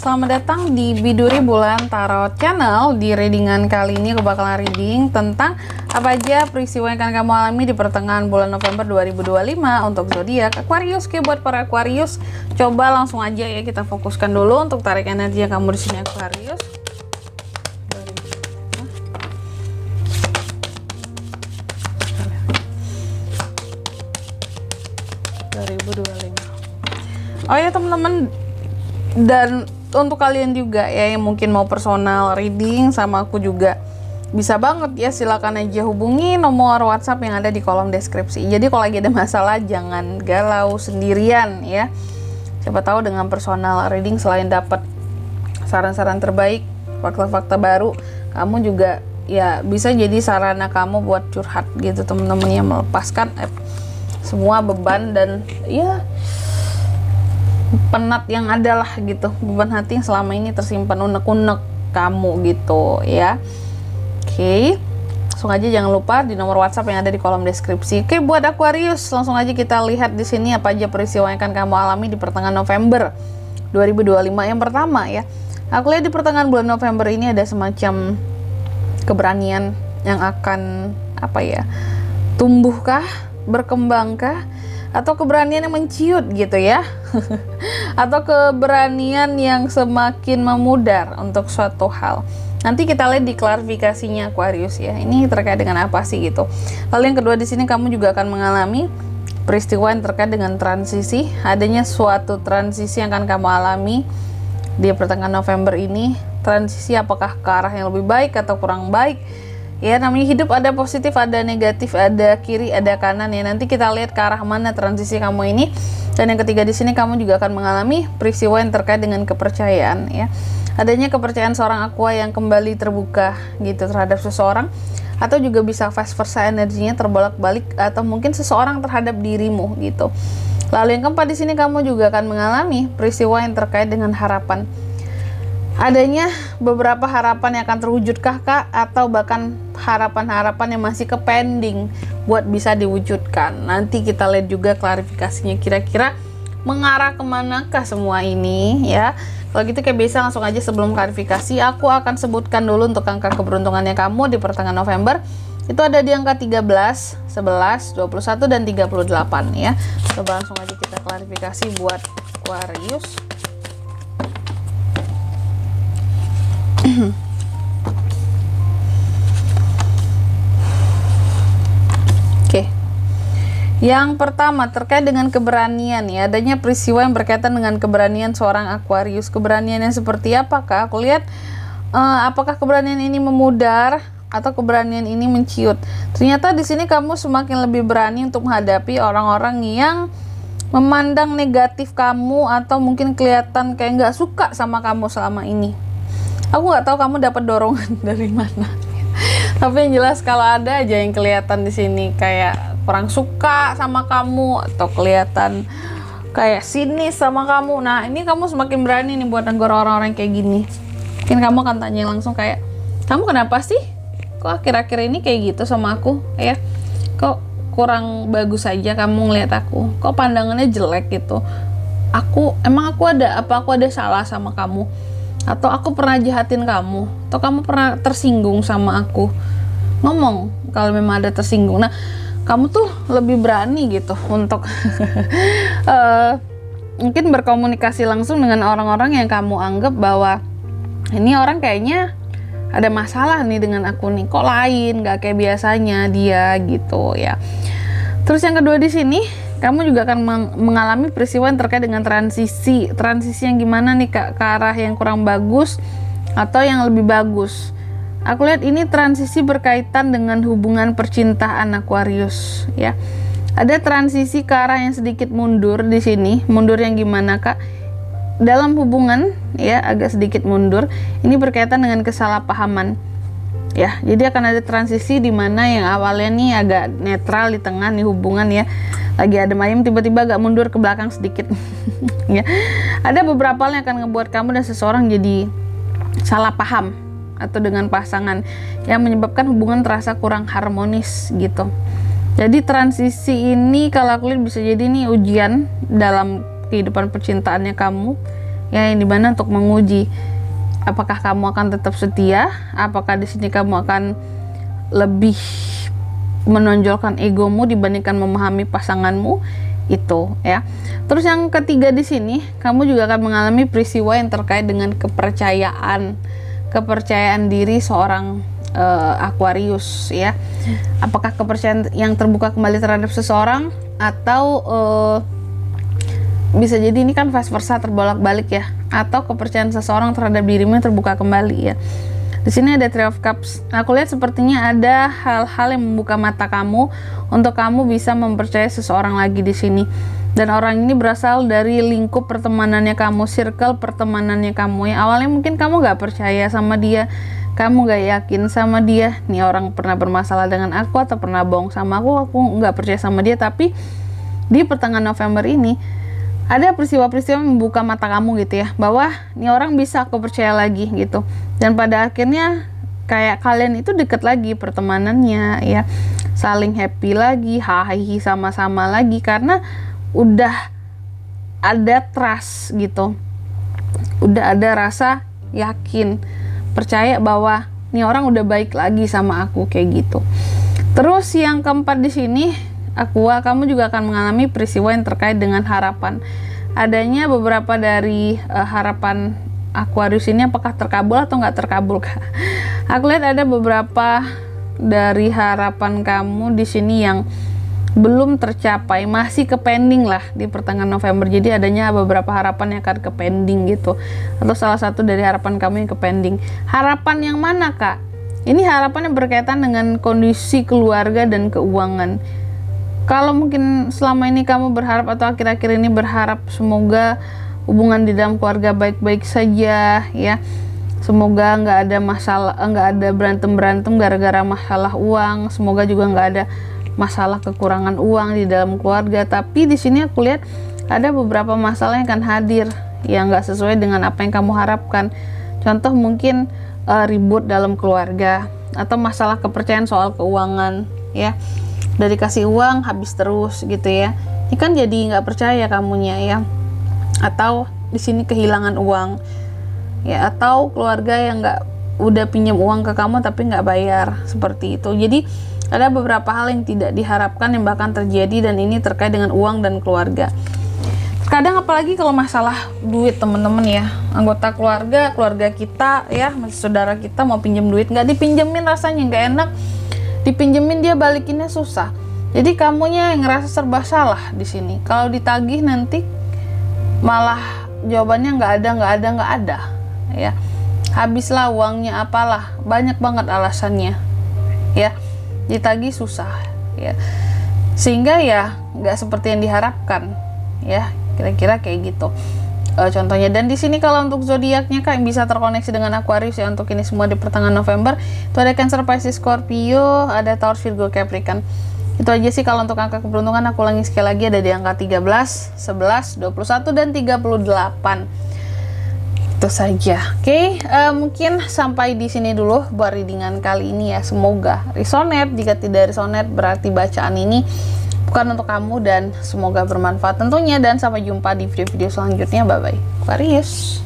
selamat datang di Biduri Bulan Tarot Channel. Di readingan kali ini aku bakalan reading tentang apa aja peristiwa yang akan kamu alami di pertengahan bulan November 2025 untuk zodiak Aquarius. Oke, buat para Aquarius, coba langsung aja ya kita fokuskan dulu untuk tarik energi yang kamu di sini Aquarius. 2025. Oh ya teman-teman, dan untuk kalian juga ya yang mungkin mau personal reading sama aku juga bisa banget ya, silakan aja hubungi nomor WhatsApp yang ada di kolom deskripsi. Jadi kalau lagi ada masalah jangan galau sendirian ya. Siapa tahu dengan personal reading selain dapat saran-saran terbaik, fakta-fakta baru, kamu juga ya bisa jadi sarana kamu buat curhat gitu teman-teman, yang melepaskan semua beban dan ya penat yang ada lah gitu, beban hati yang selama ini tersimpan unek-unek kamu gitu ya. Oke, langsung aja jangan lupa di nomor WhatsApp yang ada di kolom deskripsi. Oke, buat Aquarius, langsung aja kita lihat di sini apa aja peristiwa yang akan kamu alami di pertengahan November 2025. Yang pertama ya, aku lihat di pertengahan bulan November ini ada semacam keberanian yang akan tumbuhkah, berkembangkah, atau keberanian yang menciut gitu ya. Atau keberanian yang semakin memudar untuk suatu hal. Nanti kita lihat di klarifikasinya Aquarius ya, ini terkait dengan apa sih gitu. Lalu yang kedua, di sini kamu juga akan mengalami peristiwa yang terkait dengan transisi. Adanya suatu transisi yang akan kamu alami di pertengahan November ini. Transisi apakah ke arah yang lebih baik atau kurang baik ya. Namanya hidup, ada positif, ada negatif, ada kiri, ada kanan ya. Nanti kita lihat ke arah mana transisi kamu ini. Dan yang ketiga, di sini kamu juga akan mengalami peristiwa yang terkait dengan kepercayaan ya. Adanya kepercayaan seorang aqua yang kembali terbuka gitu terhadap seseorang, atau juga bisa vice versa, energinya terbolak-balik, atau mungkin seseorang terhadap dirimu gitu. Lalu yang keempat, di sini kamu juga akan mengalami peristiwa yang terkait dengan harapan. Adanya beberapa harapan yang akan terwujudkah kak, atau bahkan harapan-harapan yang masih pending buat bisa diwujudkan. Nanti kita lihat juga klarifikasinya kira-kira mengarah kemanakah semua ini ya. Kalau gitu kayak biasa, langsung aja sebelum klarifikasi aku akan sebutkan dulu untuk angka keberuntungannya kamu di pertengahan November. Itu ada di angka 13, 11, 21, dan 38 ya. Coba langsung aja kita klarifikasi buat Aquarius. Oke, yang pertama terkait dengan keberanian ya, adanya peristiwa yang berkaitan dengan keberanian seorang Aquarius. Keberanian yang seperti apakah? Aku lihat apakah keberanian ini memudar atau keberanian ini menciut. Ternyata di sini kamu semakin lebih berani untuk menghadapi orang-orang yang memandang negatif kamu, atau mungkin kelihatan kayak nggak suka sama kamu selama ini. Aku nggak tahu kamu dapat dorongan dari mana. Tapi yang jelas kalau ada aja yang kelihatan di sini kayak kurang suka sama kamu, atau kelihatan kayak sinis sama kamu. Nah, ini kamu semakin berani nih buat negor orang-orang kayak gini. Mungkin kamu akan tanya langsung kayak, kamu kenapa sih? Kok akhir-akhir ini kayak gitu sama aku? Ya, kok kurang bagus aja kamu ngeliat aku? Kok pandangannya jelek gitu? Emang aku ada salah sama kamu? Atau aku pernah jahatin kamu, atau kamu pernah tersinggung sama aku? Ngomong kalau memang ada tersinggung. Nah, kamu tuh lebih berani gitu untuk mungkin berkomunikasi langsung dengan orang-orang yang kamu anggap bahwa ini orang kayaknya ada masalah nih dengan aku nih, kok lain, gak kayak biasanya dia gitu ya. Terus yang kedua, di sini kamu juga akan mengalami peristiwa yang terkait dengan transisi yang gimana nih kak, ke arah yang kurang bagus atau yang lebih bagus. Aku lihat ini transisi berkaitan dengan hubungan percintaan Aquarius ya. Ada transisi ke arah yang sedikit mundur di sini. Mundur yang gimana kak? Dalam hubungan ya, agak sedikit mundur. Ini berkaitan dengan kesalahpahaman ya. Jadi akan ada transisi di mana yang awalnya nih agak netral di tengah nih hubungan ya, lagi adem ayem, tiba-tiba agak mundur ke belakang sedikit. Ya, ada beberapa hal yang akan ngebuat kamu dan seseorang jadi salah paham, atau dengan pasangan yang menyebabkan hubungan terasa kurang harmonis gitu. Jadi transisi ini kalau aku lihat bisa jadi nih ujian dalam kehidupan percintaannya kamu ya, yang dimana untuk menguji apakah kamu akan tetap setia, apakah di sini kamu akan lebih menonjolkan egomu dibandingkan memahami pasanganmu itu ya. Terus yang ketiga di sini, kamu juga akan mengalami peristiwa yang terkait dengan kepercayaan diri seorang Aquarius ya. Apakah kepercayaan yang terbuka kembali terhadap seseorang, atau bisa jadi ini kan vice versa, terbolak-balik ya, atau kepercayaan seseorang terhadap dirimu yang terbuka kembali ya. Di sini ada Three of Cups. Aku lihat sepertinya ada hal-hal yang membuka mata kamu untuk kamu bisa mempercayai seseorang lagi di sini. Dan orang ini berasal dari lingkup pertemanannya kamu, circle pertemanannya kamu. Yang awalnya mungkin kamu gak percaya sama dia, kamu gak yakin sama dia. Nih orang pernah bermasalah dengan aku atau pernah bohong sama aku gak percaya sama dia. Tapi di pertengahan November ini ada peristiwa-peristiwa yang membuka mata kamu gitu ya, bahwa nih orang bisa aku percaya lagi gitu. Dan pada akhirnya kayak kalian itu deket lagi pertemanannya ya, saling happy lagi, hahihi sama-sama lagi, karena udah ada trust gitu, udah ada rasa yakin, percaya bahwa nih orang udah baik lagi sama aku kayak gitu. Terus yang keempat di sini, Aqua, kamu juga akan mengalami peristiwa yang terkait dengan harapan. Adanya beberapa dari harapan Aquarius ini apakah terkabul atau nggak terkabul, Kak? Aku lihat ada beberapa dari harapan kamu di sini yang belum tercapai, masih ke pending lah di pertengahan November. Jadi adanya beberapa harapan yang akan ke pending gitu, atau salah satu dari harapan kamu yang ke pending. Harapan yang mana, Kak? Ini harapan yang berkaitan dengan kondisi keluarga dan keuangan. Kalau mungkin selama ini kamu berharap atau akhir-akhir ini berharap semoga hubungan di dalam keluarga baik-baik saja ya, semoga nggak ada masalah, nggak ada berantem gara-gara masalah uang, semoga juga nggak ada masalah kekurangan uang di dalam keluarga. Tapi di sini aku lihat ada beberapa masalah yang akan hadir yang nggak sesuai dengan apa yang kamu harapkan. Contoh mungkin ribut dalam keluarga, atau masalah kepercayaan soal keuangan ya. Dari kasih uang habis terus gitu ya, ini kan jadi nggak percaya kamunya ya. Atau di sini kehilangan uang ya, atau keluarga yang nggak udah pinjam uang ke kamu tapi nggak bayar, seperti itu. Jadi ada beberapa hal yang tidak diharapkan yang bahkan terjadi, dan ini terkait dengan uang dan keluarga. Kadang apalagi kalau masalah duit, teman-teman ya, anggota keluarga kita ya, saudara kita mau pinjam duit, nggak dipinjemin rasanya nggak enak, dipinjemin dia balikinnya susah. Jadi kamunya yang ngerasa serba salah di sini. Kalau ditagih nanti malah jawabannya nggak ada ya, habislah uangnya, apalah, banyak banget alasannya ya, ditagih susah ya, sehingga ya nggak seperti yang diharapkan ya, kira-kira kayak gitu contohnya. Dan di sini kalau untuk zodiaknya Kak yang bisa terkoneksi dengan Aquarius ya, untuk ini semua di pertengahan November itu ada Cancer, Pisces, Scorpio, ada Taurus, Virgo, Capricorn. Itu aja sih kalau untuk angka keberuntungan. Aku ulangi sekali lagi, ada di angka 13, 11, 21 dan 38. Itu saja. Oke, mungkin sampai di sini dulu buat readingan kali ini ya. Semoga resonate. Jika tidak resonate berarti bacaan ini bukan untuk kamu, dan semoga bermanfaat tentunya. Dan sampai jumpa di video-video selanjutnya. Bye bye Aquarius.